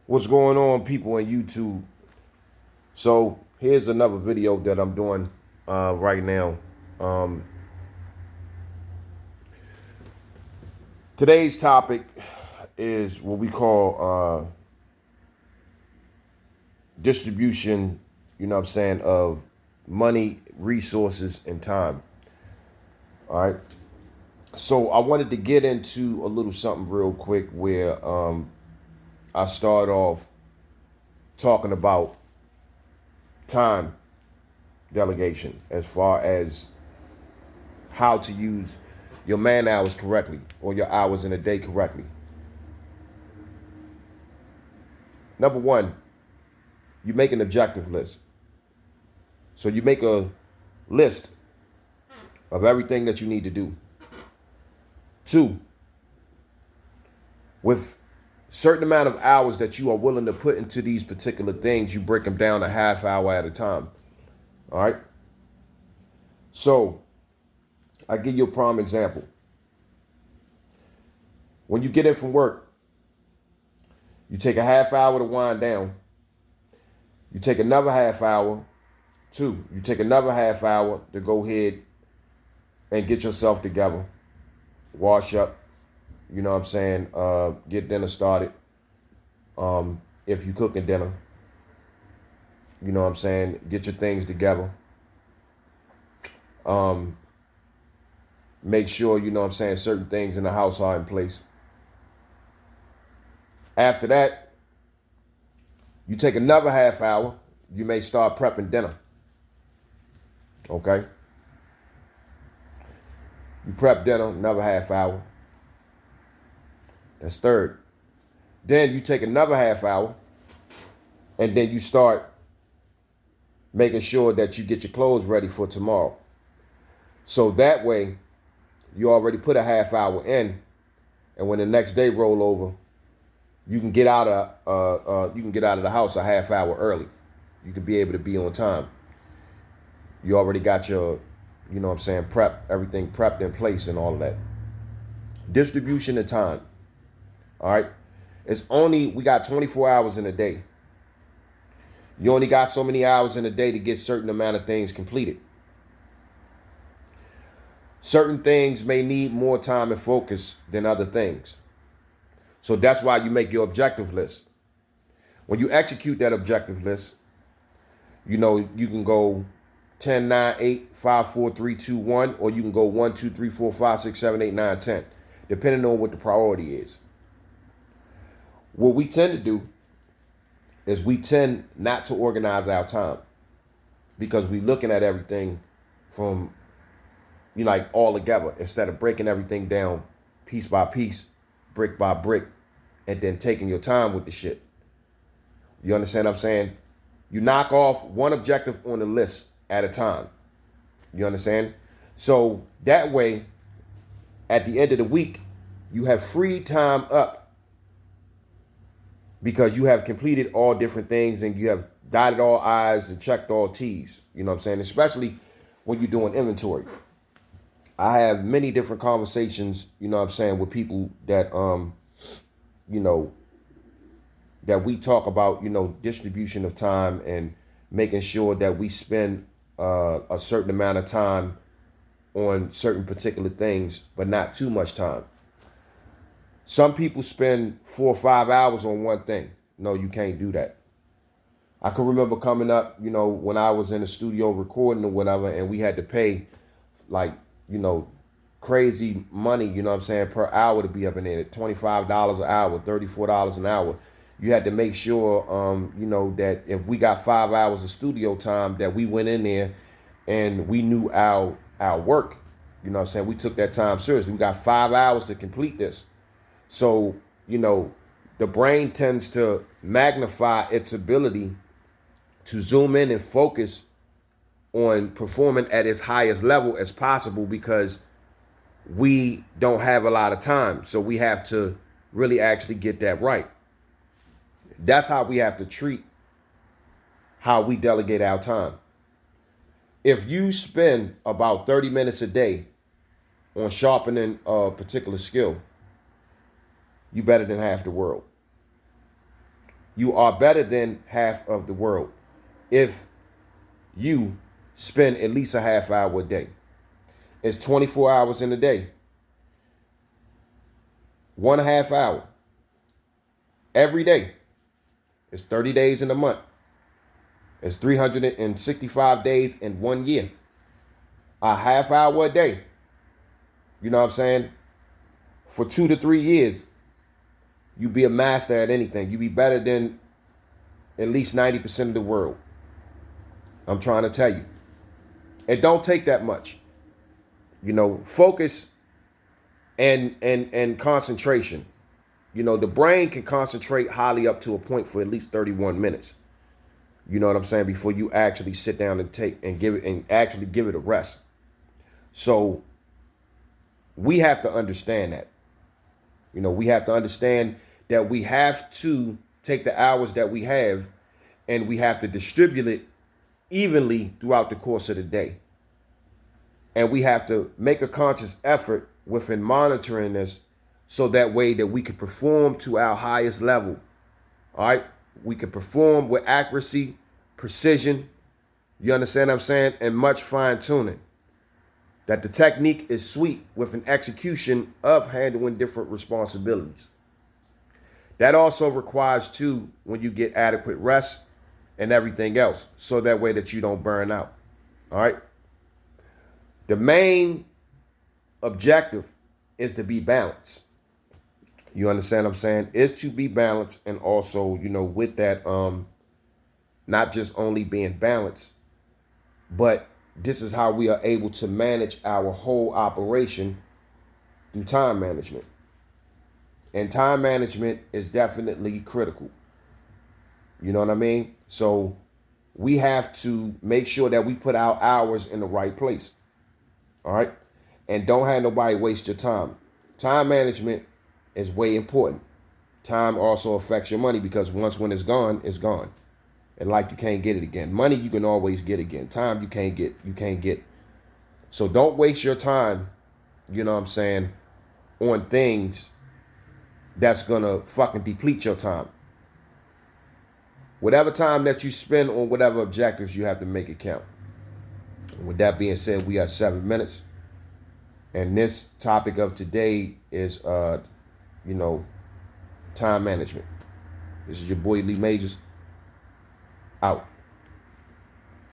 What's going on, people on YouTube? So here's another video that I'm doing right now. Um, Today's topic is what we call distribution, of money, resources, and time. All right. So I wanted to get into a little something real quick where I start off talking about time delegation as far as how to use your man hours correctly or your hours in a day correctly. Number one, you make an objective list. So you make a list of everything that you need to do. Two, with certain amount of hours that you are willing to put into these particular things, you break them down a half hour at a time. All right. So I give you a prime example. When you get in from work, you take a half hour to wind down. You take another half hour. Two, you take another half hour to go ahead and get yourself together, wash up, get dinner started. If you cooking dinner, get your things together. Make sure, certain things in the house are in place. After that, you take another half hour. You may start prepping dinner. Okay? You prep dinner, another half hour. That's third. Then you take another half hour, and then you start making sure that you get your clothes ready for tomorrow. So that way, you already put a half hour in, and when the next day roll over, you can get out of the house a half hour early. You can be able to be on time. You already got your, everything prepped in place and all of that. Distribution of time. All right. We got 24 hours in a day. You only got so many hours in a day to get certain amount of things completed. Certain things may need more time and focus than other things. So that's why you make your objective list. When you execute that objective list, you can go 10, 9, 8, 5, 4, 3, 2, 1, or you can go 1, 2, 3, 4, 5, 6, 7, 8, 9, 10, depending on what the priority is. What we tend to do is we tend not to organize our time because we're looking at everything from, all together instead of breaking everything down piece by piece, brick by brick, and then taking your time with the shit. You understand what I'm saying? You knock off one objective on the list at a time. You understand? So that way, at the end of the week, you have free time up because you have completed all different things and you have dotted all I's and checked all T's. You know what I'm saying? Especially when you're doing inventory. I have many different conversations, with people that, that we talk about, distribution of time and making sure that we spend a certain amount of time on certain particular things, but not too much time. Some people spend 4 or 5 hours on one thing. No, you can't do that. I can remember coming up, when I was in the studio recording or whatever, and we had to pay crazy money, per hour to be up in there, $25 an hour, $34 an hour. You had to make sure, that if we got 5 hours of studio time, that we went in there and we knew our work. We took that time seriously. We got 5 hours to complete this. So, the brain tends to magnify its ability to zoom in and focus on performing at its highest level as possible because we don't have a lot of time. So we have to really actually get that right. That's how we have to treat how we delegate our time. If you spend about 30 minutes a day on sharpening a particular skill, you better than half the world. You are better than half of the world if you spend at least a half hour a day. It's 24 hours in a day. 1.5 hour every day. It's 30 days in a month. It's 365 days in 1 year. A half hour a day. You know what I'm saying? For 2 to 3 years, you be a master at anything. You be better than at least 90% of the world. I'm trying to tell you. It don't take that much. You know, focus and concentration. You know, the brain can concentrate highly up to a point for at least 31 minutes. You know what I'm saying? Before you actually sit down and give it a rest. So we have to understand that. You know, we have to understand that we have to take the hours that we have and we have to distribute it evenly throughout the course of the day. And we have to make a conscious effort within monitoring this so that way that we can perform to our highest level. All right? We can perform with accuracy, precision, you understand what I'm saying? And much fine tuning. That the technique is sweet with an execution of handling different responsibilities. That also requires too when you get adequate rest and everything else, so that way that you don't burn out. All right. The main objective is to be balanced. You understand what I'm saying? Is to be balanced, and also, you know, with that, not just only being balanced, but this is how we are able to manage our whole operation through time management. And time management is definitely critical. You know what I mean? So we have to make sure that we put our hours in the right place. All right? And don't have nobody waste your time. Time management is way important. Time also affects your money, because once when it's gone, it's gone. And like, you can't get it again. Money you can always get again. Time you can't get. So don't waste your time, you know what I'm saying, on things that's gonna fucking deplete your time. Whatever time that you spend on whatever objectives, you have to make it count. And with that being said, we got 7 minutes. And this topic of today is you know, time management. This is your boy Lee Majors. Out.